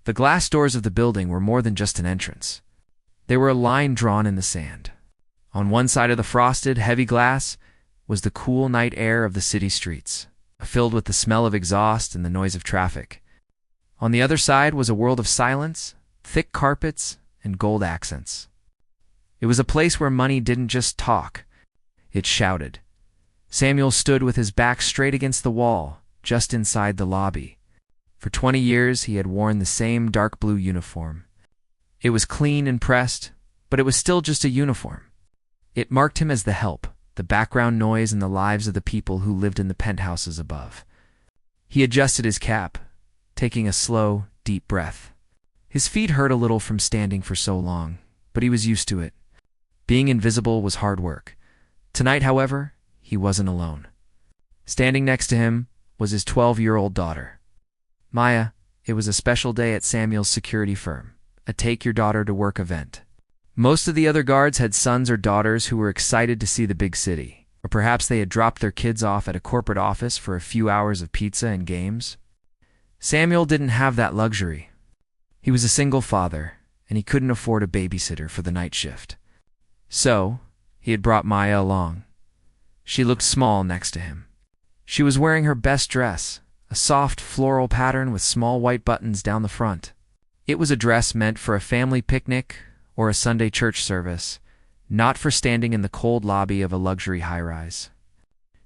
The glass doors of the building were more than just an entrance. They were a line drawn in the sand. On one side of the frosted, heavy glass was the cool night air of the city streets, filled with the smell of exhaust and the noise of traffic. On the other side was a world of silence, thick carpets, and gold accents. It was a place where money didn't just talk, it shouted. Samuel stood with his back straight against the wall, just inside the lobby. For 20 years he had worn the same dark blue uniform. It was clean and pressed, but it was still just a uniform. It marked him as the help, the background noise in the lives of the people who lived in the penthouses above. He adjusted his cap, taking a slow, deep breath. His feet hurt a little from standing for so long, but he was used to it. Being invisible was hard work. Tonight, however, he wasn't alone. Standing next to him was his 12-year-old daughter. Maya, it was a special day at Samuel's security firm, a take-your-daughter-to-work event. Most of the other guards had sons or daughters who were excited to see the big city, or perhaps they had dropped their kids off at a corporate office for a few hours of pizza and games. Samuel didn't have that luxury. He was a single father, and he couldn't afford a babysitter for the night shift. So, he had brought Maya along. She looked small next to him. She was wearing her best dress, a soft floral pattern with small white buttons down the front. It was a dress meant for a family picnic or a Sunday church service, not for standing in the cold lobby of a luxury high-rise.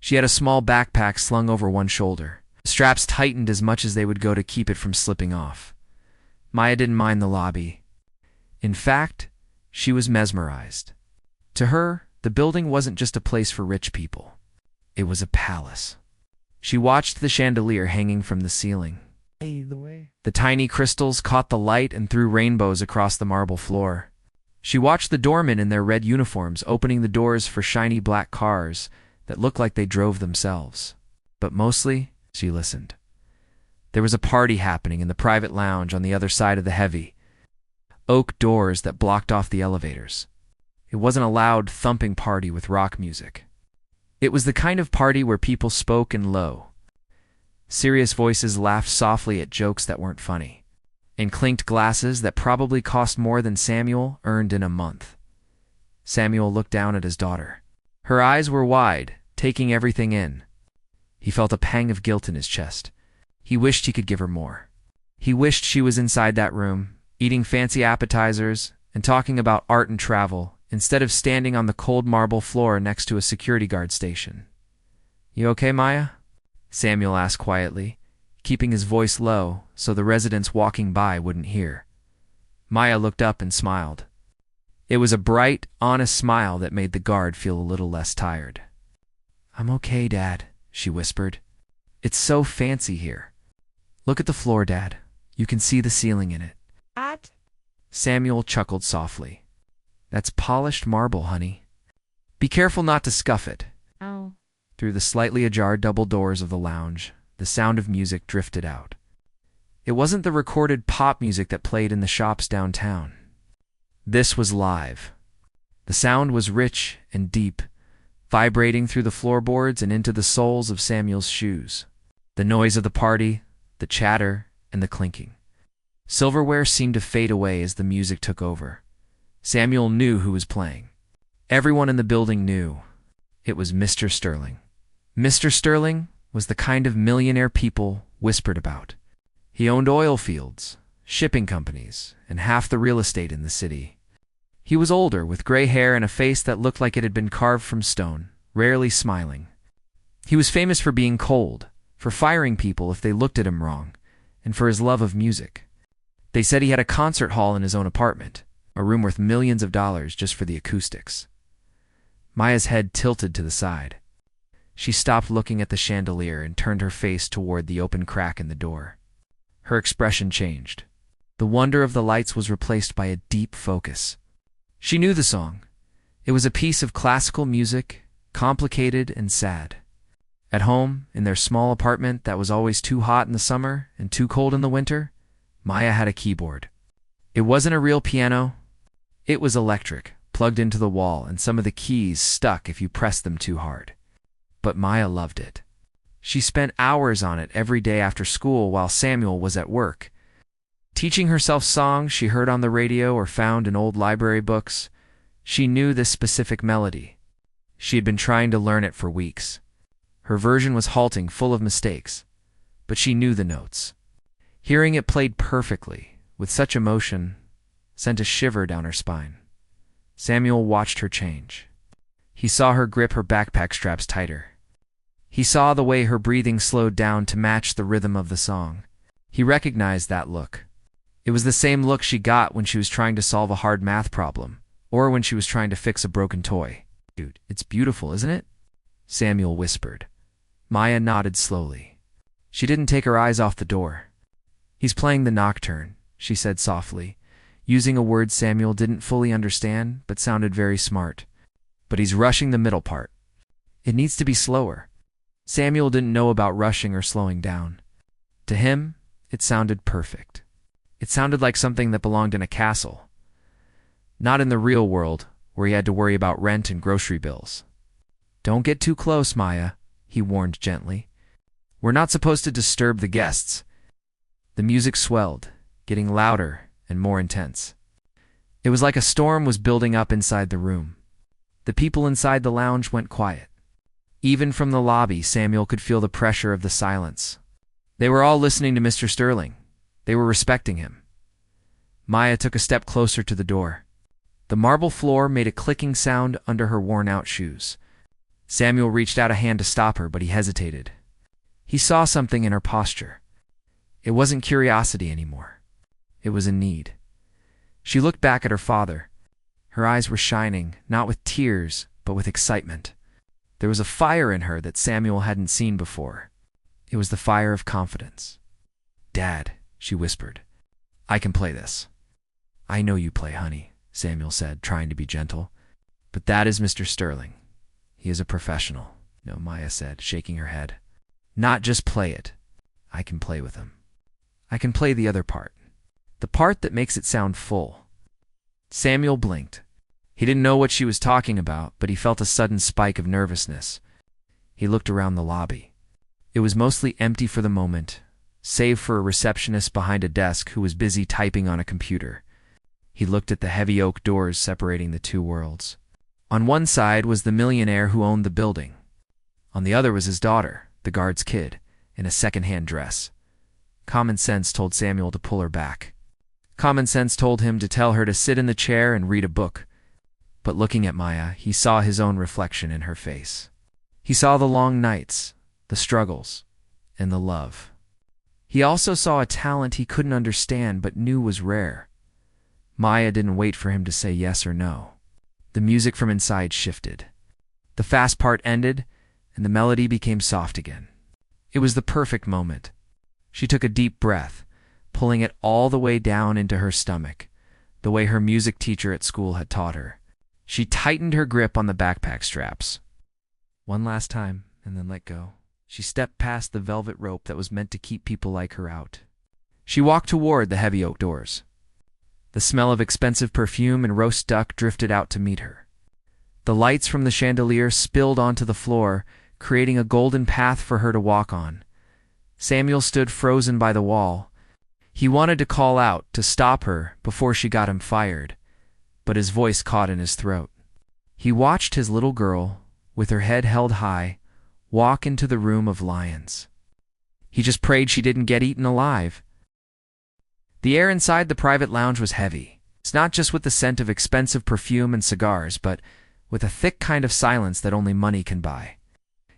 She had a small backpack slung over one shoulder, straps tightened as much as they would go to keep it from slipping off. Maya didn't mind the lobby. In fact, she was mesmerized. To her, the building wasn't just a place for rich people. It was a palace. She watched the chandelier hanging from the ceiling. The tiny crystals caught the light and threw rainbows across the marble floor. She watched the doormen in their red uniforms opening the doors for shiny black cars that looked like they drove themselves. But mostly, she listened. There was a party happening in the private lounge on the other side of the heavy oak doors that blocked off the elevators. It wasn't a loud, thumping party with rock music. It was the kind of party where people spoke in low, serious voices laughed softly at jokes that weren't funny, and clinked glasses that probably cost more than Samuel earned in a month. Samuel looked down at his daughter. Her eyes were wide, taking everything in. He felt a pang of guilt in his chest. He wished he could give her more. He wished she was inside that room, eating fancy appetizers and talking about art and travel, instead of standing on the cold marble floor next to a security guard station. "You okay, Maya?" Samuel asked quietly, keeping his voice low so the residents walking by wouldn't hear. Maya looked up and smiled. It was a bright, honest smile that made the guard feel a little less tired. "I'm okay, Dad," she whispered. "It's so fancy here. Look at the floor, Dad. You can see the ceiling in it." What? Samuel chuckled softly. "That's polished marble, honey. Be careful not to scuff it." Oh. Through the slightly ajar double doors of the lounge, the sound of music drifted out. It wasn't the recorded pop music that played in the shops downtown. This was live. The sound was rich and deep, vibrating through the floorboards and into the soles of Samuel's shoes. The noise of the party, the chatter, and the clinking. Silverware seemed to fade away as the music took over. Samuel knew who was playing. Everyone in the building knew. It was Mr. Sterling. Mr. Sterling was the kind of millionaire people whispered about. He owned oil fields, shipping companies, and half the real estate in the city. He was older, with gray hair and a face that looked like it had been carved from stone, rarely smiling. He was famous for being cold, for firing people if they looked at him wrong, and for his love of music. They said he had a concert hall in his own apartment, a room worth millions of dollars just for the acoustics. Maya's head tilted to the side. She stopped looking at the chandelier and turned her face toward the open crack in the door. Her expression changed. The wonder of the lights was replaced by a deep focus. She knew the song. It was a piece of classical music, complicated and sad. At home, in their small apartment that was always too hot in the summer and too cold in the winter, Maya had a keyboard. It wasn't a real piano. It was electric, plugged into the wall, and some of the keys stuck if you pressed them too hard. But Maya loved it. She spent hours on it every day after school while Samuel was at work. Teaching herself songs she heard on the radio or found in old library books. She knew this specific melody. She had been trying to learn it for weeks. Her version was halting, full of mistakes, but she knew the notes. Hearing it played perfectly, with such emotion, sent a shiver down her spine. Samuel watched her change. He saw her grip her backpack straps tighter. He saw the way her breathing slowed down to match the rhythm of the song. He recognized that look. It was the same look she got when she was trying to solve a hard math problem, or when she was trying to fix a broken toy. "Dude, it's beautiful, isn't it?" Samuel whispered. Maya nodded slowly. She didn't take her eyes off the door. "He's playing the nocturne," she said softly, using a word Samuel didn't fully understand but sounded very smart. "But he's rushing the middle part. It needs to be slower." Samuel didn't know about rushing or slowing down. To him, it sounded perfect. It sounded like something that belonged in a castle, not in the real world where he had to worry about rent and grocery bills. "Don't get too close, Maya," he warned gently. "We're not supposed to disturb the guests." The music swelled, getting louder and more intense. It was like a storm was building up inside the room. The people inside the lounge went quiet. Even from the lobby, Samuel could feel the pressure of the silence. They were all listening to Mr. Sterling. They were respecting him. Maya took a step closer to the door. The marble floor made a clicking sound under her worn-out shoes. Samuel reached out a hand to stop her, but he hesitated. He saw something in her posture. It wasn't curiosity anymore. It was a need. She looked back at her father. Her eyes were shining, not with tears, but with excitement. There was a fire in her that Samuel hadn't seen before. It was the fire of confidence. "Dad," she whispered, "I can play this." "I know you play, honey," Samuel said, trying to be gentle. "But that is Mr. Sterling. He is a professional." "No," Maya said, shaking her head. "Not just play it. I can play with him. I can play the other part. The part that makes it sound full." Samuel blinked. He didn't know what she was talking about, but he felt a sudden spike of nervousness. He looked around the lobby. It was mostly empty for the moment, save for a receptionist behind a desk who was busy typing on a computer. He looked at the heavy oak doors separating the two worlds. On one side was the millionaire who owned the building. On the other was his daughter, the guard's kid, in a second-hand dress. Common sense told Samuel to pull her back. Common sense told him to tell her to sit in the chair and read a book. But looking at Maya, he saw his own reflection in her face. He saw the long nights, the struggles, and the love. He also saw a talent he couldn't understand but knew was rare. Maya didn't wait for him to say yes or no. The music from inside shifted. The fast part ended, and the melody became soft again. It was the perfect moment. She took a deep breath, pulling it all the way down into her stomach, the way her music teacher at school had taught her. She tightened her grip on the backpack straps. One last time, and then let go. She stepped past the velvet rope that was meant to keep people like her out. She walked toward the heavy oak doors. The smell of expensive perfume and roast duck drifted out to meet her. The lights from the chandelier spilled onto the floor, creating a golden path for her to walk on. Samuel stood frozen by the wall. He wanted to call out, to stop her before she got him fired, but his voice caught in his throat. He watched his little girl, with her head held high, walk into the room of lions. He just prayed she didn't get eaten alive. The air inside the private lounge was heavy. It's not just with the scent of expensive perfume and cigars, but with a thick kind of silence that only money can buy.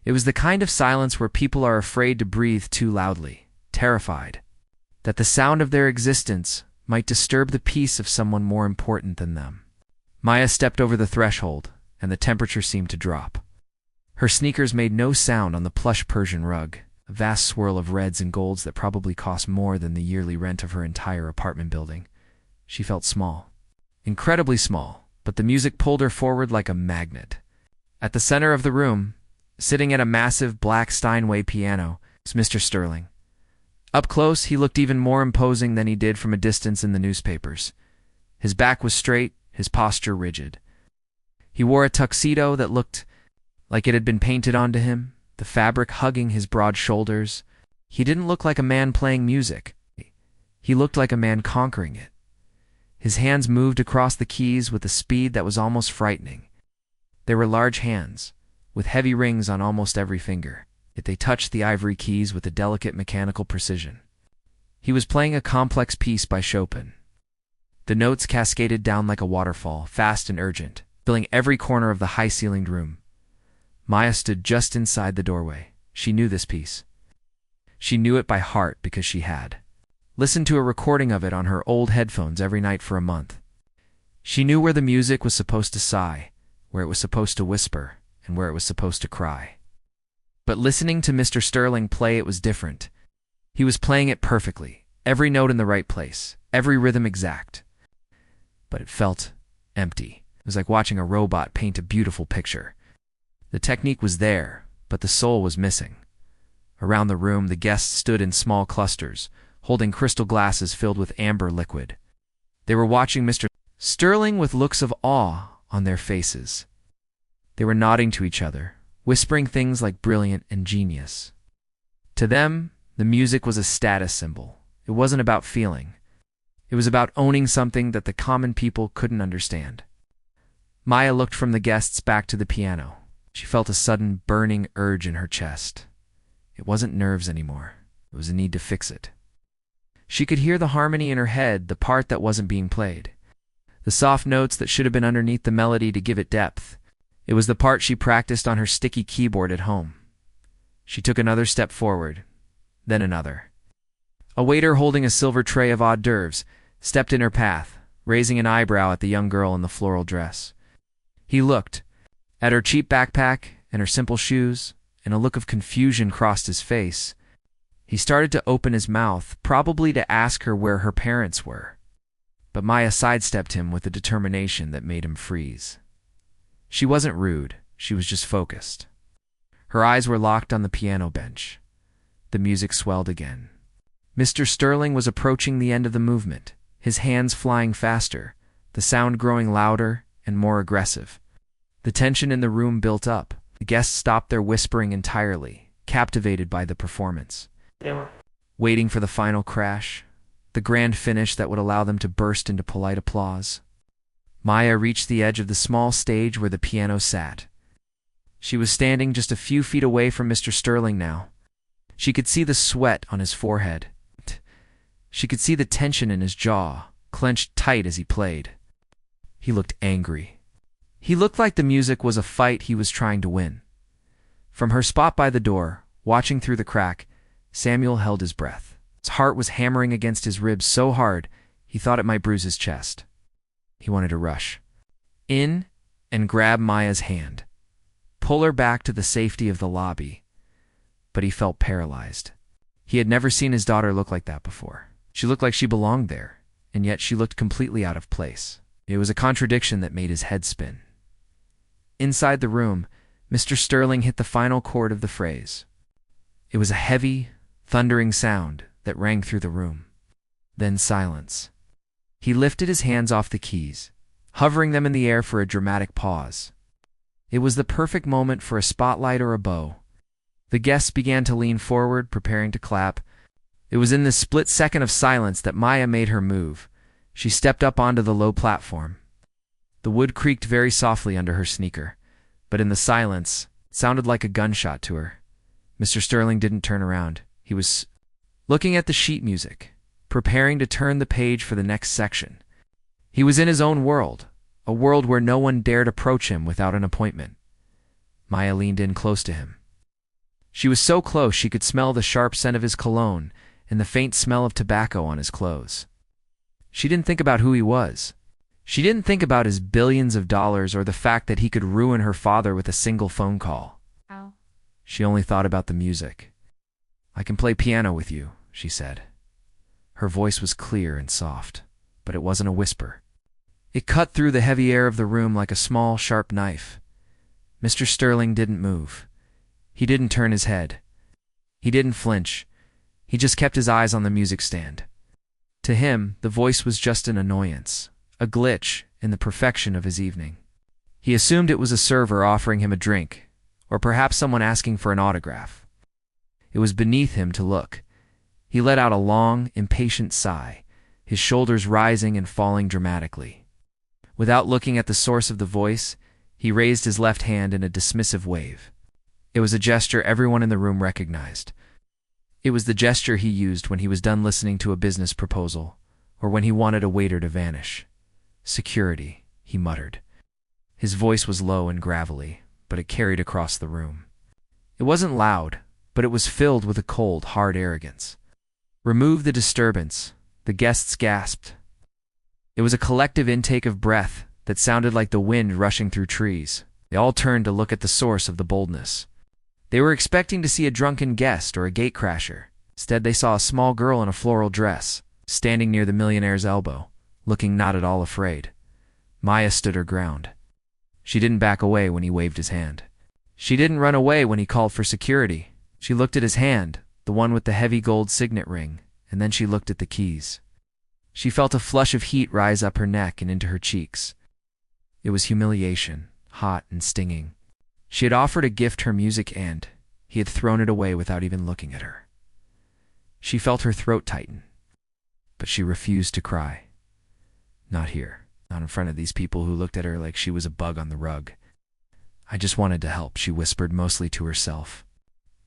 It was the kind of silence where people are afraid to breathe too loudly, terrified that the sound of their existence might disturb the peace of someone more important than them. Maya stepped over the threshold, and the temperature seemed to drop. Her sneakers made no sound on the plush Persian rug, a vast swirl of reds and golds that probably cost more than the yearly rent of her entire apartment building. She felt small. Incredibly small, but the music pulled her forward like a magnet. At the center of the room, sitting at a massive black Steinway piano, was Mr. Sterling. Up close, he looked even more imposing than he did from a distance in the newspapers. His back was straight, his posture rigid. He wore a tuxedo that looked like it had been painted onto him, the fabric hugging his broad shoulders. He didn't look like a man playing music. He looked like a man conquering it. His hands moved across the keys with a speed that was almost frightening. They were large hands, with heavy rings on almost every finger, yet they touched the ivory keys with a delicate mechanical precision. He was playing a complex piece by Chopin. The notes cascaded down like a waterfall, fast and urgent, filling every corner of the high-ceilinged room. Maya stood just inside the doorway. She knew this piece. She knew it by heart because she had listened to a recording of it on her old headphones every night for a month. She knew where the music was supposed to sigh, where it was supposed to whisper, and where it was supposed to cry. But listening to Mr. Sterling play, it was different. He was playing it perfectly, every note in the right place, every rhythm exact. But it felt empty. It was like watching a robot paint a beautiful picture. The technique was there, but the soul was missing. Around the room, the guests stood in small clusters, holding crystal glasses filled with amber liquid. They were watching Mr. Sterling with looks of awe on their faces. They were nodding to each other, whispering things like brilliant and genius. To them, the music was a status symbol. It wasn't about feeling. It was about owning something that the common people couldn't understand. Maya looked from the guests back to the piano. She felt a sudden burning urge in her chest. It wasn't nerves anymore. It was a need to fix it. She could hear the harmony in her head, the part that wasn't being played. The soft notes that should have been underneath the melody to give it depth. It was the part she practiced on her sticky keyboard at home. She took another step forward, then another. A waiter holding a silver tray of hors d'oeuvres stepped in her path, raising an eyebrow at the young girl in the floral dress. He looked at her cheap backpack and her simple shoes, and a look of confusion crossed his face. He started to open his mouth, probably to ask her where her parents were. But Maya sidestepped him with a determination that made him freeze. She wasn't rude, she was just focused. Her eyes were locked on the piano bench. The music swelled again. Mr. Sterling was approaching the end of the movement, his hands flying faster, the sound growing louder and more aggressive. The tension in the room built up. The guests stopped their whispering entirely, captivated by the performance. Waiting for the final crash, the grand finish that would allow them to burst into polite applause. Maya reached the edge of the small stage where the piano sat. She was standing just a few feet away from Mr. Sterling now. She could see the sweat on his forehead. She could see the tension in his jaw, clenched tight as he played. He looked angry. He looked like the music was a fight he was trying to win. From her spot by the door, watching through the crack, Samuel held his breath. His heart was hammering against his ribs so hard he thought it might bruise his chest. He wanted to rush in and grab Maya's hand, pull her back to the safety of the lobby. But he felt paralyzed. He had never seen his daughter look like that before. She looked like she belonged there, and yet she looked completely out of place. It was a contradiction that made his head spin. Inside the room, Mr. Sterling hit the final chord of the phrase. It was a heavy, thundering sound that rang through the room. Then silence. He lifted his hands off the keys, hovering them in the air for a dramatic pause. It was the perfect moment for a spotlight or a bow. The guests began to lean forward, preparing to clap. It was in this split second of silence that Maya made her move. She stepped up onto the low platform. The wood creaked very softly under her sneaker, but in the silence, it sounded like a gunshot to her. Mr. Sterling didn't turn around. He was looking at the sheet music, preparing to turn the page for the next section. He was in his own world, a world where no one dared approach him without an appointment. Maya leaned in close to him. She was so close she could smell the sharp scent of his cologne and the faint smell of tobacco on his clothes. She didn't think about who he was. She didn't think about his billions of dollars or the fact that he could ruin her father with a single phone call. Ow. She only thought about the music. "I can play piano with you," she said. Her voice was clear and soft, but it wasn't a whisper. It cut through the heavy air of the room like a small, sharp knife. Mr. Sterling didn't move. He didn't turn his head. He didn't flinch. He just kept his eyes on the music stand. To him, the voice was just an annoyance, a glitch in the perfection of his evening. He assumed it was a server offering him a drink, or perhaps someone asking for an autograph. It was beneath him to look. He let out a long, impatient sigh, his shoulders rising and falling dramatically. Without looking at the source of the voice, he raised his left hand in a dismissive wave. It was a gesture everyone in the room recognized. It was the gesture he used when he was done listening to a business proposal, or when he wanted a waiter to vanish. "Security," he muttered. His voice was low and gravelly, but it carried across the room. It wasn't loud, but it was filled with a cold, hard arrogance. "Remove the disturbance," the guests gasped. It was a collective intake of breath that sounded like the wind rushing through trees. They all turned to look at the source of the boldness. They were expecting to see a drunken guest or a gatecrasher. Instead, they saw a small girl in a floral dress, standing near the millionaire's elbow, looking not at all afraid. Maya stood her ground. She didn't back away when he waved his hand. She didn't run away when he called for security. She looked at his hand, the one with the heavy gold signet ring, and then she looked at the keys. She felt a flush of heat rise up her neck and into her cheeks. It was humiliation, hot and stinging. She had offered to gift her music and he had thrown it away without even looking at her. She felt her throat tighten, but she refused to cry. Not here, not in front of these people who looked at her like she was a bug on the rug. "I just wanted to help," she whispered, mostly to herself.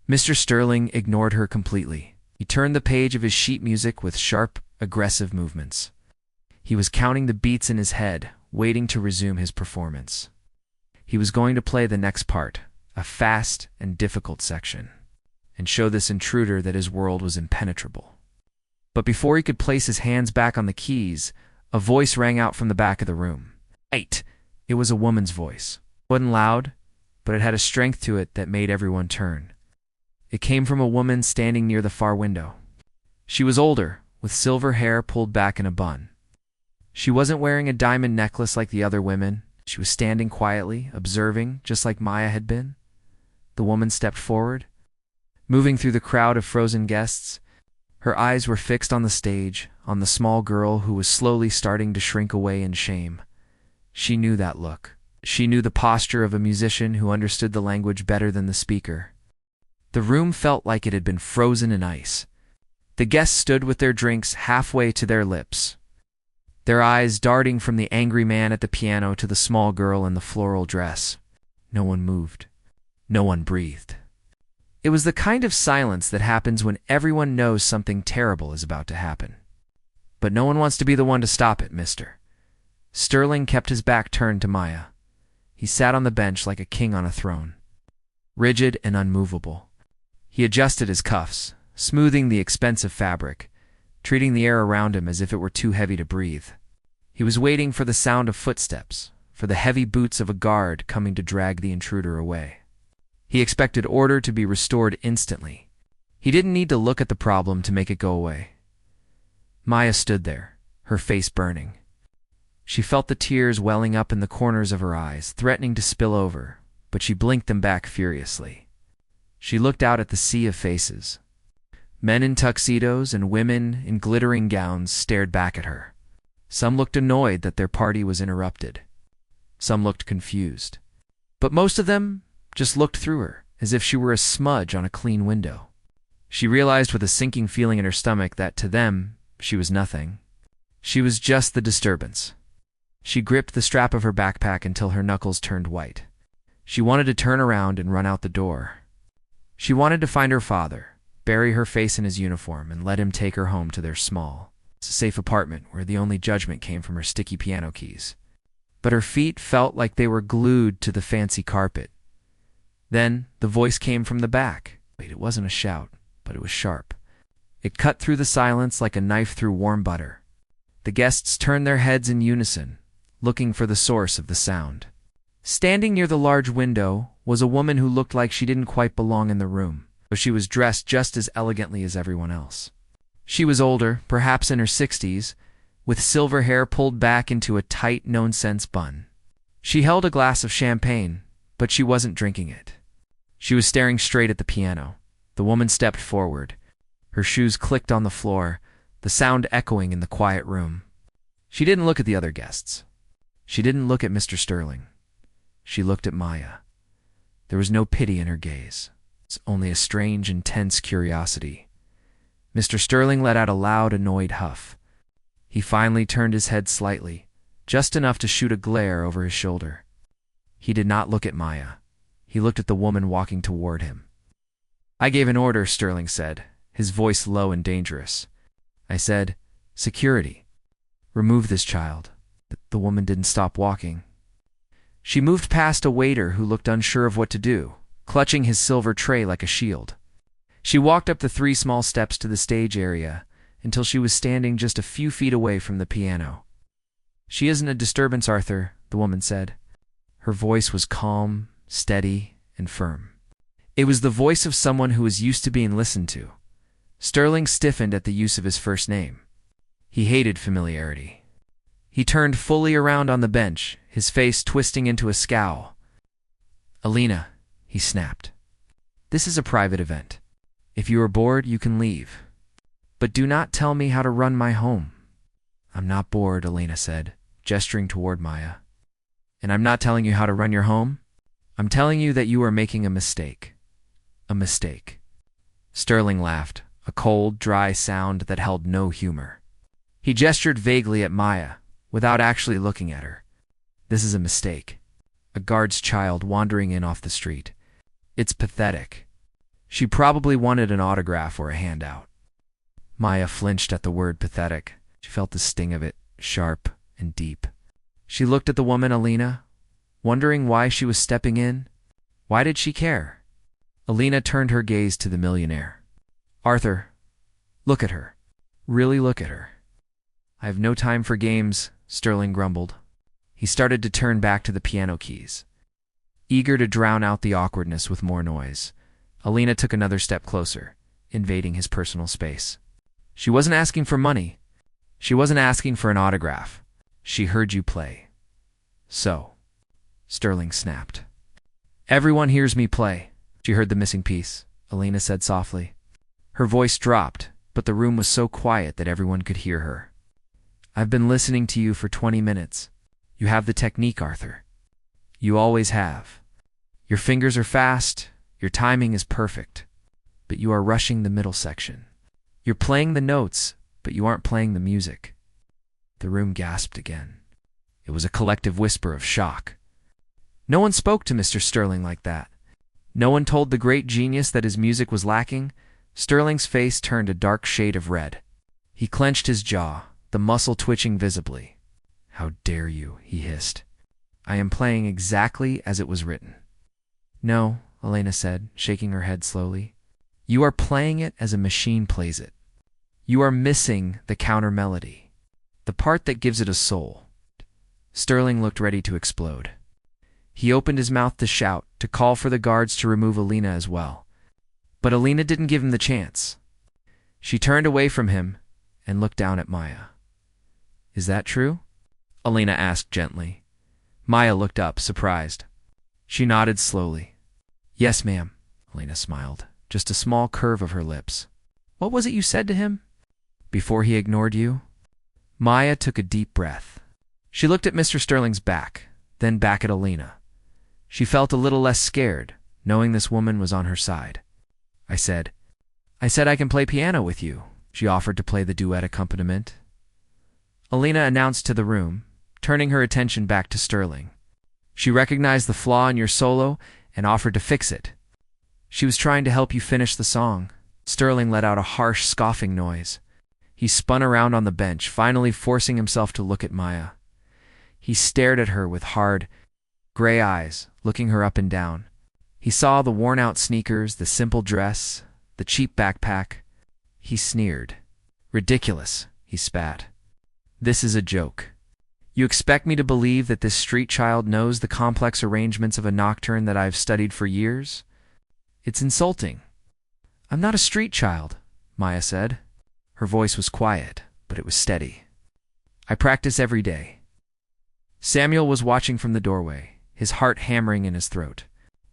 Mr. Sterling ignored her completely. He turned the page of his sheet music with sharp, aggressive movements. He was counting the beats in his head, waiting to resume his performance. He was going to play the next part, a fast and difficult section, and show this intruder that his world was impenetrable. But before he could place his hands back on the keys, a voice rang out from the back of the room. "Right!" It was a woman's voice. It wasn't loud, but it had a strength to it that made everyone turn. It came from a woman standing near the far window. She was older, with silver hair pulled back in a bun. She wasn't wearing a diamond necklace like the other women. She was standing quietly, observing, just like Maya had been. The woman stepped forward, moving through the crowd of frozen guests. Her eyes were fixed on the stage, on the small girl who was slowly starting to shrink away in shame. She knew that look. She knew the posture of a musician who understood the language better than the speaker. The room felt like it had been frozen in ice. The guests stood with their drinks halfway to their lips, their eyes darting from the angry man at the piano to the small girl in the floral dress. No one moved. No one breathed. It was the kind of silence that happens when everyone knows something terrible is about to happen. But no one wants to be the one to stop it, mister. Sterling kept his back turned to Maya. He sat on the bench like a king on a throne, rigid and unmovable. He adjusted his cuffs, smoothing the expensive fabric, treating the air around him as if it were too heavy to breathe. He was waiting for the sound of footsteps, for the heavy boots of a guard coming to drag the intruder away. He expected order to be restored instantly. He didn't need to look at the problem to make it go away. Maya stood there, her face burning. She felt the tears welling up in the corners of her eyes, threatening to spill over, but she blinked them back furiously. She looked out at the sea of faces. Men in tuxedos and women in glittering gowns stared back at her. Some looked annoyed that their party was interrupted. Some looked confused. But most of them just looked through her, as if she were a smudge on a clean window. She realized with a sinking feeling in her stomach that to them, she was nothing. She was just the disturbance. She gripped the strap of her backpack until her knuckles turned white. She wanted to turn around and run out the door. She wanted to find her father, bury her face in his uniform, and let him take her home to their small, safe apartment where the only judgment came from her sticky piano keys. But her feet felt like they were glued to the fancy carpet. Then the voice came from the back. Wait, it wasn't a shout, but it was sharp. It cut through the silence like a knife through warm butter. The guests turned their heads in unison, looking for the source of the sound. Standing near the large window was a woman who looked like she didn't quite belong in the room, but she was dressed just as elegantly as everyone else. She was older, perhaps in her 60s, with silver hair pulled back into a tight, no-nonsense bun. She held a glass of champagne, but she wasn't drinking it. She was staring straight at the piano. The woman stepped forward. Her shoes clicked on the floor, the sound echoing in the quiet room. She didn't look at the other guests. She didn't look at Mr. Sterling. She looked at Maya. There was no pity in her gaze. It's only a strange, intense curiosity. Mr. Sterling let out a loud, annoyed huff. He finally turned his head slightly, just enough to shoot a glare over his shoulder. He did not look at Maya. He looked at the woman walking toward him. I gave an order, Sterling said, his voice low and dangerous. I said, security. Remove this child. The woman didn't stop walking. She moved past a waiter who looked unsure of what to do, clutching his silver tray like a shield. She walked up the 3 small steps to the stage area until she was standing just a few feet away from the piano. She isn't a disturbance, Arthur, the woman said. Her voice was calm, steady, and firm. It was the voice of someone who was used to being listened to. Sterling stiffened at the use of his first name. He hated familiarity. He turned fully around on the bench, his face twisting into a scowl. Alina, he snapped. This is a private event. If you are bored, you can leave. But do not tell me how to run my home. I'm not bored, Alina said, gesturing toward Maya. And I'm not telling you how to run your home. I'm telling you that you are making a mistake. A mistake. Sterling laughed, a cold, dry sound that held no humor. He gestured vaguely at Maya, without actually looking at her. This is a mistake. A guard's child wandering in off the street. It's pathetic. She probably wanted an autograph or a handout. Maya flinched at the word pathetic. She felt the sting of it, sharp and deep. She looked at the woman, Alina, wondering why she was stepping in. Why did she care? Alina turned her gaze to the millionaire. Arthur, look at her. Really look at her. I have no time for games, Sterling grumbled. He started to turn back to the piano keys. Eager to drown out the awkwardness with more noise, Alina took another step closer, invading his personal space. She wasn't asking for money. She wasn't asking for an autograph. She heard you play. So, Sterling snapped. Everyone hears me play. She heard the missing piece, Alina said softly. Her voice dropped, but the room was so quiet that everyone could hear her. I've been listening to you for 20 minutes. You have the technique, Arthur. You always have. Your fingers are fast, your timing is perfect, but you are rushing the middle section. You're playing the notes, but you aren't playing the music. The room gasped again. It was a collective whisper of shock. No one spoke to Mr. Sterling like that. No one told the great genius that his music was lacking. Sterling's face turned a dark shade of red. He clenched his jaw, the muscle twitching visibly. How dare you, he hissed. I am playing exactly as it was written. No, Alina said, shaking her head slowly. You are playing it as a machine plays it. You are missing the counter melody, the part that gives it a soul. Sterling looked ready to explode. He opened his mouth to shout, to call for the guards to remove Alina as well. But Alina didn't give him the chance. She turned away from him and looked down at Maya. Is that true? Alina asked gently. Maya looked up, surprised. She nodded slowly. Yes, ma'am, Alina smiled, just a small curve of her lips. What was it you said to him? Before he ignored you? Maya took a deep breath. She looked at Mr. Sterling's back, then back at Alina. She felt a little less scared, knowing this woman was on her side. I said I can play piano with you. She offered to play the duet accompaniment. Alina announced to the room, turning her attention back to Sterling. She recognized the flaw in your solo and offered to fix it. She was trying to help you finish the song. Sterling let out a harsh, scoffing noise. He spun around on the bench, finally forcing himself to look at Maya. He stared at her with hard, gray eyes, looking her up and down. He saw the worn-out sneakers, the simple dress, the cheap backpack. He sneered. Ridiculous, he spat. This is a joke. You expect me to believe that this street child knows the complex arrangements of a nocturne that I've studied for years? It's insulting. I'm not a street child, Maya said. Her voice was quiet, but it was steady. I practice every day. Samuel was watching from the doorway, his heart hammering in his throat.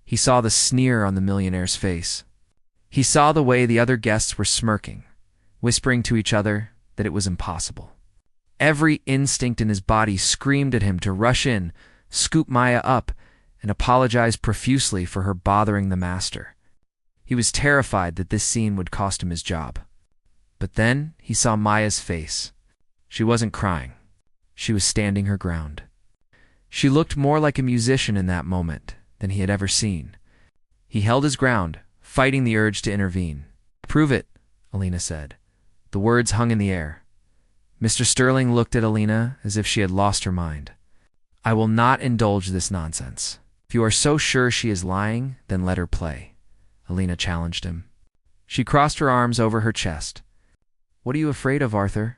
He saw the sneer on the millionaire's face. He saw the way the other guests were smirking, whispering to each other that it was impossible. Every instinct in his body screamed at him to rush in, scoop Maya up, and apologize profusely for her bothering the master. He was terrified that this scene would cost him his job. But then he saw Maya's face. She wasn't crying. She was standing her ground. She looked more like a musician in that moment than he had ever seen. He held his ground, fighting the urge to intervene. "Prove it," Alina said. The words hung in the air. Mr. Sterling looked at Alina as if she had lost her mind. "I will not indulge this nonsense. If you are so sure she is lying, then let her play," Alina challenged him. She crossed her arms over her chest. "What are you afraid of, Arthur?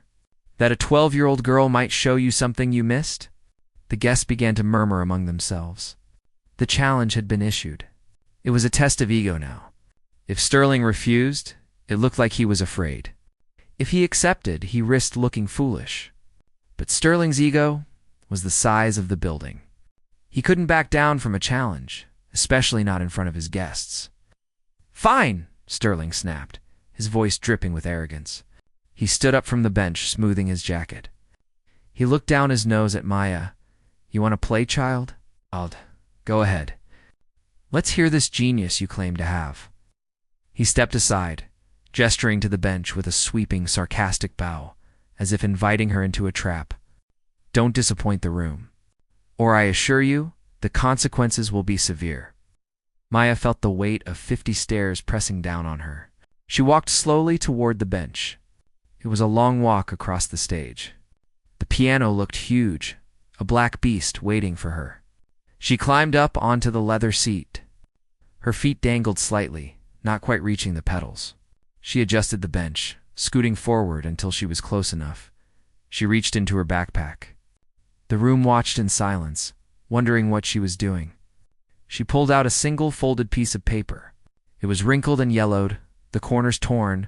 That a 12-year-old girl might show you something you missed?" The guests began to murmur among themselves. The challenge had been issued. It was a test of ego now. If Sterling refused, it looked like he was afraid. If he accepted, he risked looking foolish. But Sterling's ego was the size of the building. He couldn't back down from a challenge, especially not in front of his guests. "Fine!" Sterling snapped, his voice dripping with arrogance. He stood up from the bench, smoothing his jacket. He looked down his nose at Maya. "You want to play, child? Go ahead. Let's hear this genius you claim to have." He stepped aside, gesturing to the bench with a sweeping, sarcastic bow, as if inviting her into a trap. "Don't disappoint the room, or I assure you, the consequences will be severe." Maya felt the weight of 50 stares pressing down on her. She walked slowly toward the bench. It was a long walk across the stage. The piano looked huge, a black beast waiting for her. She climbed up onto the leather seat. Her feet dangled slightly, not quite reaching the pedals. She adjusted the bench, scooting forward until she was close enough. She reached into her backpack. The room watched in silence, wondering what she was doing. She pulled out a single folded piece of paper. It was wrinkled and yellowed, the corners torn.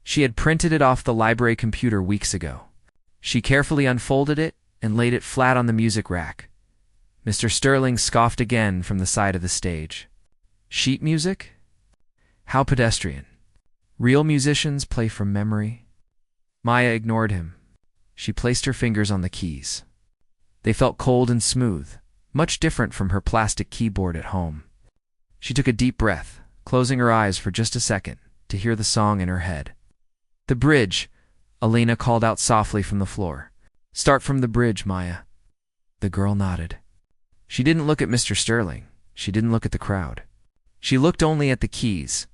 She had printed it off the library computer weeks ago. She carefully unfolded it and laid it flat on the music rack. Mr. Sterling scoffed again from the side of the stage. Sheet music? How pedestrian. Real musicians play from memory. Maya ignored him. She placed her fingers on the keys. They felt cold and smooth, much different from her plastic keyboard at home. She took a deep breath, closing her eyes for just a second to hear the song in her head. "The bridge," Alina called out softly from the floor. "Start from the bridge, Maya." The girl nodded. She didn't look at Mr. Sterling. She didn't look at the crowd. She looked only at the keys.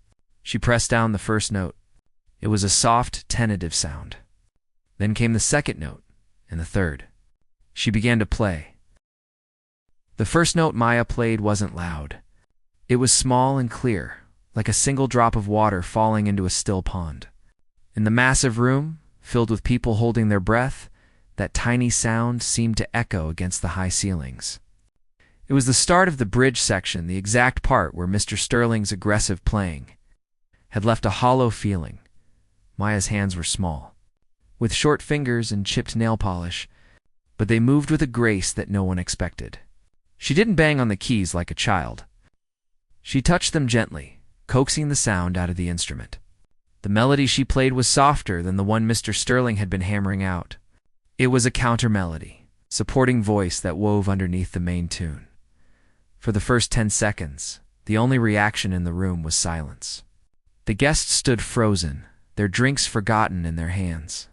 She pressed down the first note. It was a soft, tentative sound. Then came the second note, and the third. She began to play. The first note Maya played wasn't loud. It was small and clear, like a single drop of water falling into a still pond. In the massive room, filled with people holding their breath, that tiny sound seemed to echo against the high ceilings. It was the start of the bridge section, the exact part where Mr. Sterling's aggressive playing had left a hollow feeling. Maya's hands were small, with short fingers and chipped nail polish, but they moved with a grace that no one expected. She didn't bang on the keys like a child. She touched them gently, coaxing the sound out of the instrument. The melody she played was softer than the one Mr. Sterling had been hammering out. It was a counter-melody, supporting voice that wove underneath the main tune. For the first 10 seconds, the only reaction in the room was silence. The guests stood frozen, their drinks forgotten in their hands.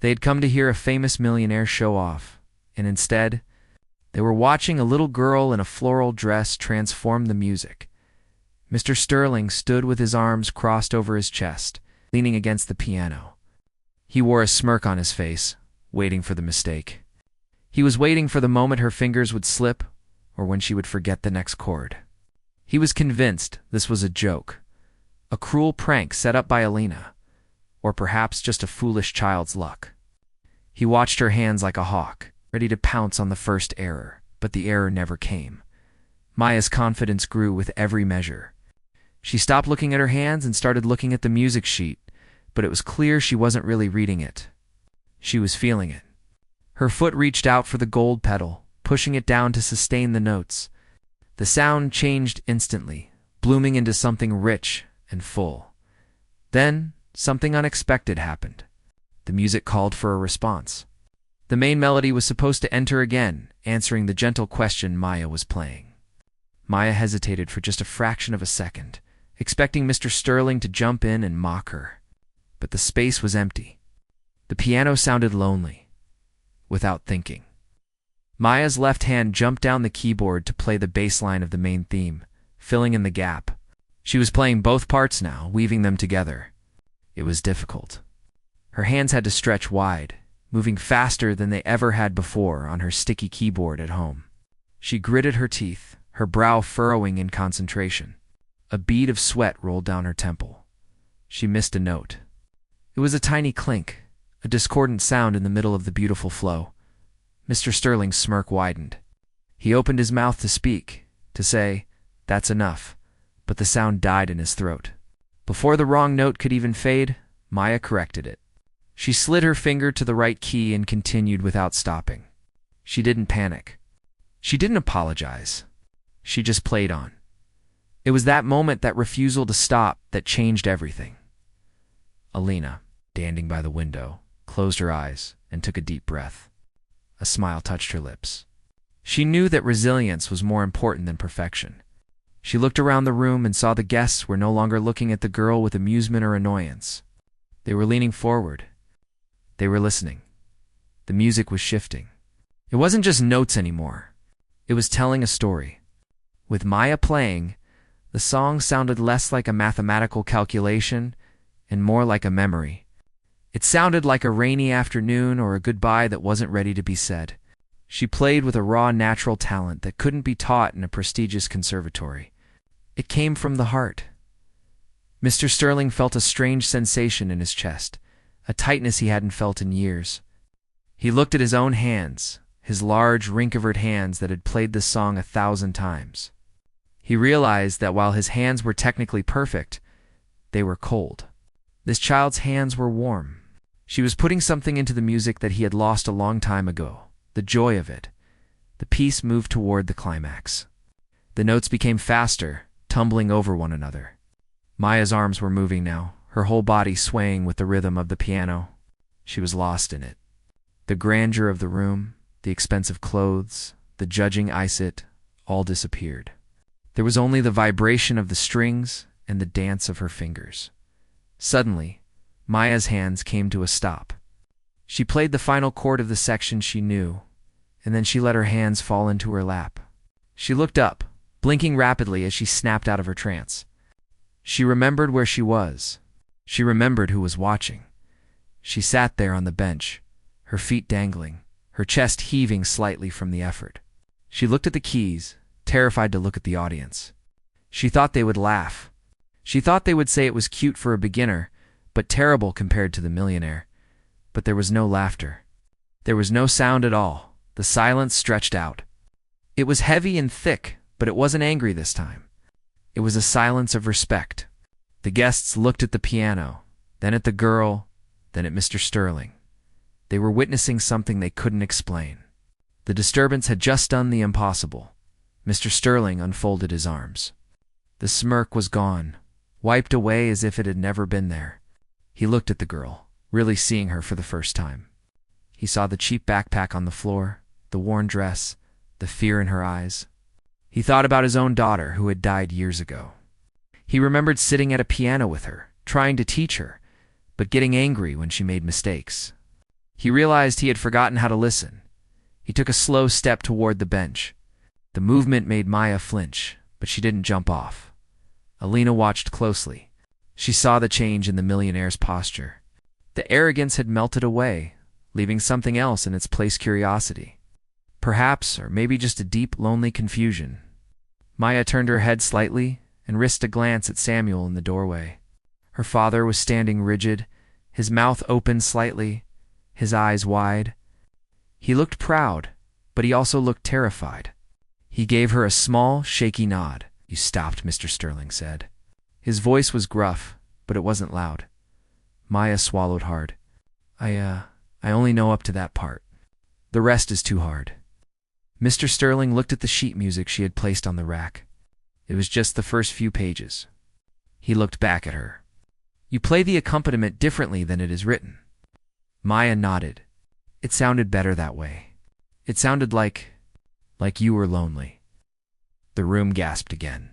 They had come to hear a famous millionaire show off, and instead, they were watching a little girl in a floral dress transform the music. Mr. Sterling stood with his arms crossed over his chest, leaning against the piano. He wore a smirk on his face, waiting for the mistake. He was waiting for the moment her fingers would slip, or when she would forget the next chord. He was convinced this was a joke, a cruel prank set up by Alina, or perhaps just a foolish child's luck. He watched her hands like a hawk, ready to pounce on the first error, but the error never came. Maya's confidence grew with every measure. She stopped looking at her hands and started looking at the music sheet, but it was clear she wasn't really reading it. She was feeling it. Her foot reached out for the gold pedal, pushing it down to sustain the notes. The sound changed instantly, blooming into something rich and full. Then, something unexpected happened. The music called for a response. The main melody was supposed to enter again, answering the gentle question Maya was playing. Maya hesitated for just a fraction of a second, expecting Mr. Sterling to jump in and mock her. but the space was empty. The piano sounded lonely, without thinking. Maya's left hand jumped down the keyboard to play the bass line of the main theme, filling in the gap. She was playing both parts now, weaving them together. It was difficult. Her hands had to stretch wide, moving faster than they ever had before on her sticky keyboard at home. She gritted her teeth, her brow furrowing in concentration. A bead of sweat rolled down her temple. She missed a note. It was a tiny clink, a discordant sound in the middle of the beautiful flow. Mr. Sterling's smirk widened. He opened his mouth to speak, to say, "That's enough," but the sound died in his throat. Before the wrong note could even fade, Maya corrected it. She slid her finger to the right key and continued without stopping. She didn't panic. She didn't apologize. She just played on. It was that moment, that refusal to stop, that changed everything. Alina, standing by the window, closed her eyes and took a deep breath. A smile touched her lips. She knew that resilience was more important than perfection. She looked around the room and saw the guests were no longer looking at the girl with amusement or annoyance. They were leaning forward. They were listening. The music was shifting. It wasn't just notes anymore. It was telling a story. With Maya playing, the song sounded less like a mathematical calculation and more like a memory. It sounded like a rainy afternoon or a goodbye that wasn't ready to be said. She played with a raw, natural talent that couldn't be taught in a prestigious conservatory. It came from the heart. Mr. Sterling felt a strange sensation in his chest, a tightness he hadn't felt in years. He looked at his own hands, his large, ring-covered hands that had played this song 1,000 times. He realized that while his hands were technically perfect, they were cold. This child's hands were warm. She was putting something into the music that he had lost a long time ago, the joy of it. The piece moved toward the climax. The notes became faster, tumbling over one another. Maya's arms were moving now, her whole body swaying with the rhythm of the piano. She was lost in it. The grandeur of the room, the expensive clothes, the judging eyesight, all disappeared. There was only the vibration of the strings and the dance of her fingers. Suddenly, Maya's hands came to a stop. She played the final chord of the section she knew, and then she let her hands fall into her lap. She looked up, blinking rapidly as she snapped out of her trance. She remembered where she was. She remembered who was watching. She sat there on the bench, her feet dangling, her chest heaving slightly from the effort. She looked at the keys, terrified to look at the audience. She thought they would laugh. She thought they would say it was cute for a beginner, but terrible compared to the Millionaire. But there was no laughter. There was no sound at all. The silence stretched out. It was heavy and thick, but it wasn't angry this time. It was a silence of respect. The guests looked at the piano, then at the girl, then at Mr. Sterling. They were witnessing something they couldn't explain. The disturbance had just done the impossible. Mr. Sterling unfolded his arms. The smirk was gone, wiped away as if it had never been there. He looked at the girl, really seeing her for the first time. He saw the cheap backpack on the floor, the worn dress, the fear in her eyes. He thought about his own daughter who had died years ago. He remembered sitting at a piano with her, trying to teach her, but getting angry when she made mistakes. He realized he had forgotten how to listen. He took a slow step toward the bench. The movement made Maya flinch, but she didn't jump off. Alina watched closely. She saw the change in the Millionaire's posture. The arrogance had melted away, leaving something else in its place: curiosity. Perhaps, or maybe just a deep, lonely confusion. Maya turned her head slightly and risked a glance at Samuel in the doorway. Her father was standing rigid, his mouth open slightly, his eyes wide. He looked proud, but he also looked terrified. He gave her a small, shaky nod. "You stopped," Mr. Sterling said. His voice was gruff, but it wasn't loud. Maya swallowed hard. I only know up to that part. The rest is too hard." Mr. Sterling looked at the sheet music she had placed on the rack. It was just the first few pages. He looked back at her. "You play the accompaniment differently than it is written." Maya nodded. "It sounded better that way. It sounded like you were lonely." The room gasped again.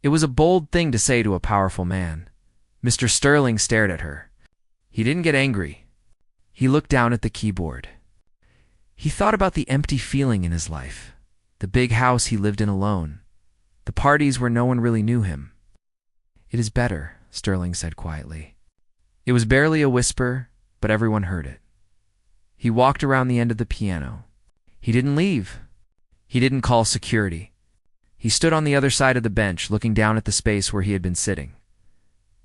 It was a bold thing to say to a powerful man. Mr. Sterling stared at her. He didn't get angry. He looked down at the keyboard. He thought about the empty feeling in his life, the big house he lived in alone, the parties where no one really knew him. "It is better," Sterling said quietly. It was barely a whisper, but everyone heard it. He walked around the end of the piano. He didn't leave. He didn't call security. He stood on the other side of the bench, looking down at the space where he had been sitting.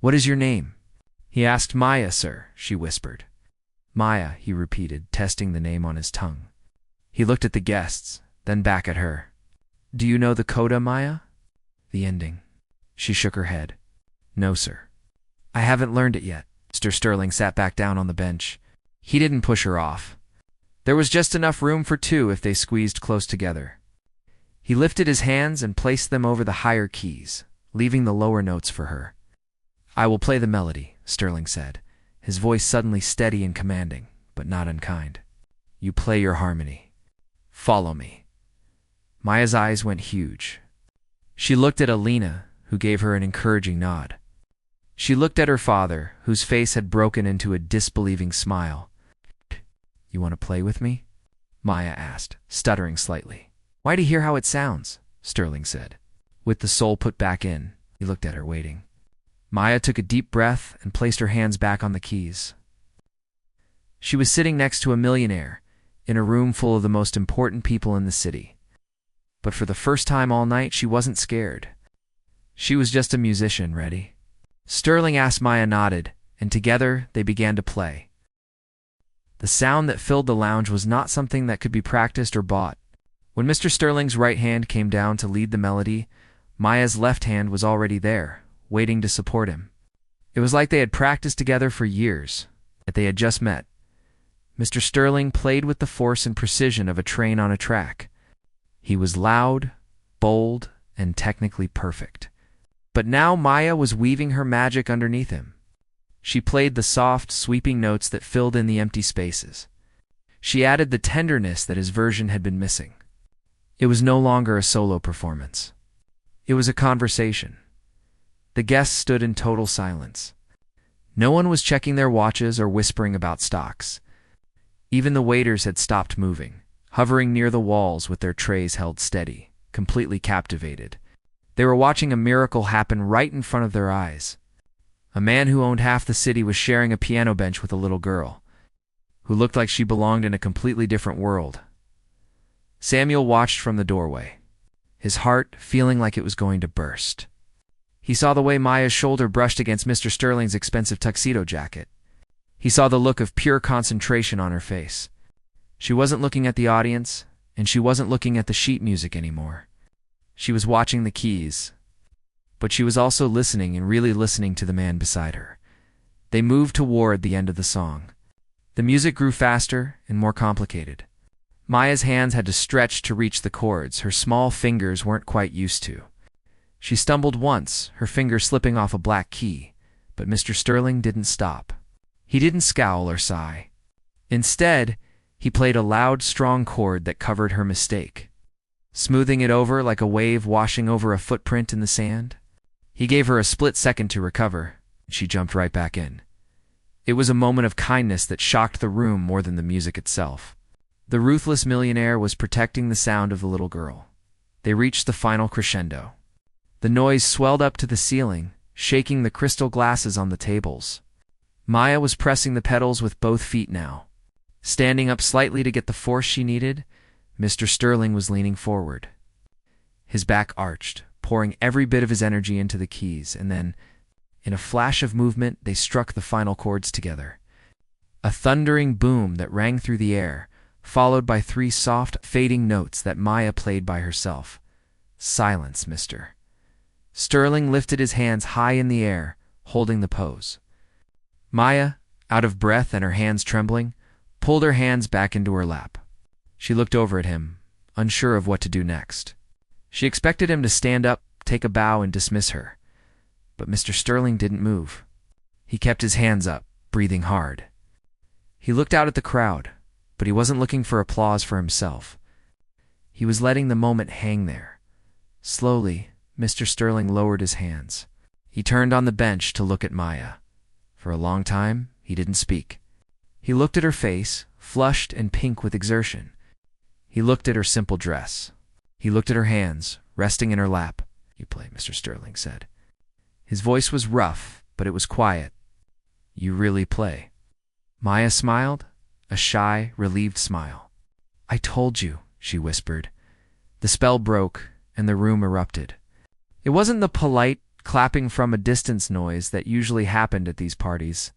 "What is your name?" He asked. "Maya, sir," she whispered. "Maya," he repeated, testing the name on his tongue. He looked at the guests, then back at her. "Do you know the coda, Maya?" "The ending." She shook her head. "No, sir. I haven't learned it yet." Mr. Sterling sat back down on the bench. He didn't push her off. There was just enough room for two if they squeezed close together. He lifted his hands and placed them over the higher keys, leaving the lower notes for her. "I will play the melody," Sterling said, his voice suddenly steady and commanding, but not unkind. "You play your harmony. Follow me." Maya's eyes went huge. She looked at Alina, who gave her an encouraging nod. She looked at her father, whose face had broken into a disbelieving smile. "You want to play with me?" Maya asked, stuttering slightly. "Why, to hear how it sounds," Sterling said. With the soul put back in, he looked at her, waiting. Maya took a deep breath and placed her hands back on the keys. She was sitting next to a millionaire, in a room full of the most important people in the city. But for the first time all night, she wasn't scared. She was just a musician, ready. Sterling asked. Maya nodded, and together they began to play. The sound that filled the lounge was not something that could be practiced or bought. When Mr. Sterling's right hand came down to lead the melody, Maya's left hand was already there, waiting to support him. It was like they had practiced together for years, that they had just met. Mr. Sterling played with the force and precision of a train on a track. He was loud, bold, and technically perfect. But now Maya was weaving her magic underneath him. She played the soft, sweeping notes that filled in the empty spaces. She added the tenderness that his version had been missing. It was no longer a solo performance. It was a conversation. The guests stood in total silence. No one was checking their watches or whispering about stocks. Even the waiters had stopped moving, hovering near the walls with their trays held steady, completely captivated. They were watching a miracle happen right in front of their eyes. A man who owned half the city was sharing a piano bench with a little girl, who looked like she belonged in a completely different world. Samuel watched from the doorway, his heart feeling like it was going to burst. He saw the way Maya's shoulder brushed against Mr. Sterling's expensive tuxedo jacket. He saw the look of pure concentration on her face. She wasn't looking at the audience, and she wasn't looking at the sheet music anymore. She was watching the keys, but she was also listening and really listening to the man beside her. They moved toward the end of the song. The music grew faster and more complicated. Maya's hands had to stretch to reach the chords her small fingers weren't quite used to. She stumbled once, her finger slipping off a black key, but Mr. Sterling didn't stop. He didn't scowl or sigh. Instead, he played a loud, strong chord that covered her mistake, smoothing it over like a wave washing over a footprint in the sand. He gave her a split second to recover, and she jumped right back in. It was a moment of kindness that shocked the room more than the music itself. The ruthless millionaire was protecting the sound of the little girl. They reached the final crescendo. The noise swelled up to the ceiling, shaking the crystal glasses on the tables. Maya was pressing the pedals with both feet now. Standing up slightly to get the force she needed, Mr. Sterling was leaning forward. His back arched, pouring every bit of his energy into the keys, and then, in a flash of movement, they struck the final chords together. A thundering boom that rang through the air, followed by 3 soft, fading notes that Maya played by herself. "Silence, mister." Sterling lifted his hands high in the air, holding the pose. Maya, out of breath and her hands trembling, pulled her hands back into her lap. She looked over at him, unsure of what to do next. She expected him to stand up, take a bow, and dismiss her. But Mr. Sterling didn't move. He kept his hands up, breathing hard. He looked out at the crowd, but he wasn't looking for applause for himself. He was letting the moment hang there. Slowly, Mr. Sterling lowered his hands. He turned on the bench to look at Maya. For a long time, he He didn't speak. He looked at her face, flushed and pink with exertion. He looked at her simple dress. He looked at her hands, resting in her lap. "You play," Mr. Sterling said. His voice was rough, but it was quiet. "You really play." Maya smiled, a shy, relieved smile. "I told you," she whispered. The spell broke, and the room erupted. It wasn't the polite, clapping from a distance noise that usually happened at these parties.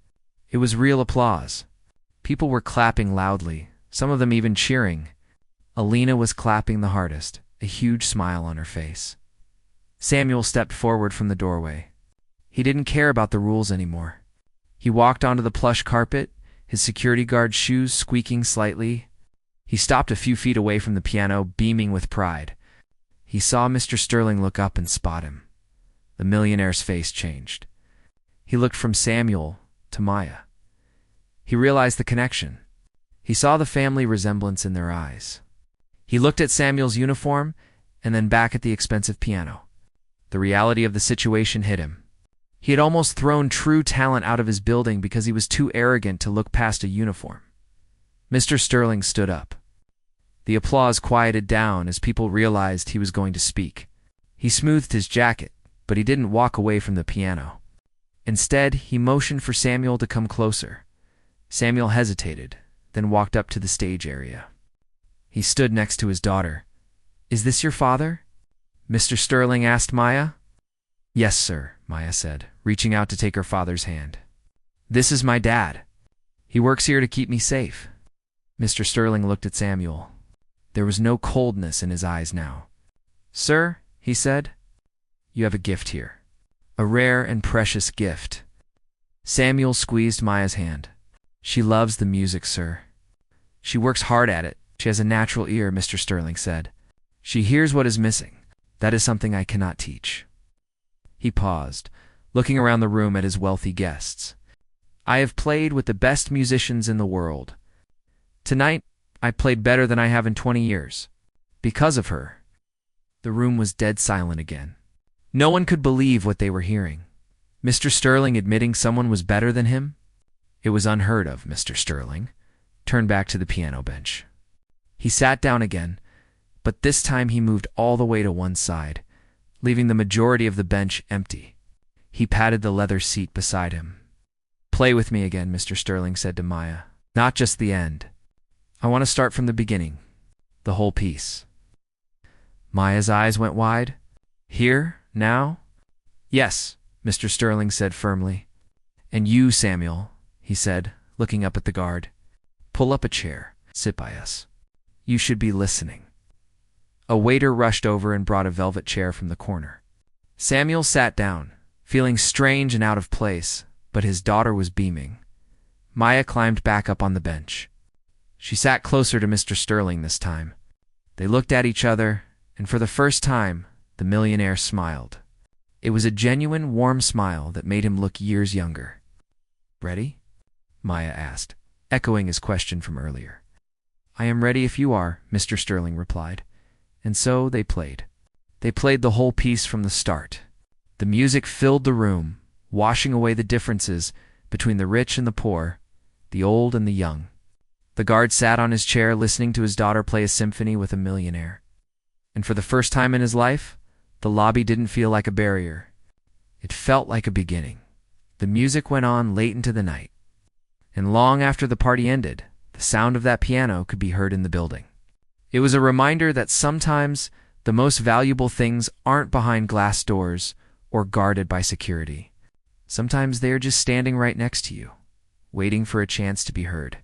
It was real applause. People were clapping loudly, some of them even cheering. Alina was clapping the hardest, a huge smile on her face. Samuel stepped forward from the doorway. He didn't care about the rules anymore. He walked onto the plush carpet, his security guard's shoes squeaking slightly. He stopped a few feet away from the piano, beaming with pride. He saw Mr. Sterling look up and spot him. The millionaire's face changed. He looked from Samuel to Maya. He realized the connection. He saw the family resemblance in their eyes. He looked at Samuel's uniform and then back at the expensive piano. The reality of the situation hit him. He had almost thrown true talent out of his building because he was too arrogant to look past a uniform. Mr. Sterling stood up. The applause quieted down as people realized he was going to speak. He smoothed his jacket, but he didn't walk away from the piano. Instead, he motioned for Samuel to come closer. Samuel hesitated, then walked up to the stage area. He stood next to his daughter. "Is this your father?" Mr. Sterling asked Maya. "Yes, sir," Maya said, reaching out to take her father's hand. "This is my dad. He works here to keep me safe." Mr. Sterling looked at Samuel. There was no coldness in his eyes now. "Sir," he said, "you have a gift here. A rare and precious gift." Samuel squeezed Maya's hand. "She loves the music, sir. She works hard at it. She has a natural ear," Mr. Sterling said. "She hears what is missing. That is something I cannot teach." He paused, looking around the room at his wealthy guests. "I have played with the best musicians in the world. Tonight, I played better than I have in 20 years. Because of her." The room was dead silent again. No one could believe what they were hearing. Mr. Sterling admitting someone was better than him? It was unheard of. Mr. Sterling turned back to the piano bench. He sat down again, but this time he moved all the way to one side, leaving the majority of the bench empty. He patted the leather seat beside him. "Play with me again," Mr. Sterling said to Maya. "Not just the end. I want to start from the beginning, the whole piece." Maya's eyes went wide. "Here? Now?" "Yes," Mr. Sterling said firmly. "And you, Samuel," he said, looking up at the guard. "Pull up a chair. Sit by us. You should be listening." A waiter rushed over and brought a velvet chair from the corner. Samuel sat down, feeling strange and out of place, but his daughter was beaming. Maya climbed back up on the bench. She sat closer to Mr. Sterling this time. They looked at each other, and for the first time, the millionaire smiled. It was a genuine, warm smile that made him look years younger. "Ready?" Maya asked, echoing his question from earlier. "I am ready if you are," Mr. Sterling replied. And so they played. They played the whole piece from the start. The music filled the room, washing away the differences between the rich and the poor, the old and the young. The guard sat on his chair listening to his daughter play a symphony with a millionaire. And for the first time in his life, the lobby didn't feel like a barrier. It felt like a beginning. The music went on late into the night. And long after the party ended, the sound of that piano could be heard in the building. It was a reminder that sometimes the most valuable things aren't behind glass doors or guarded by security. Sometimes they are just standing right next to you, waiting for a chance to be heard.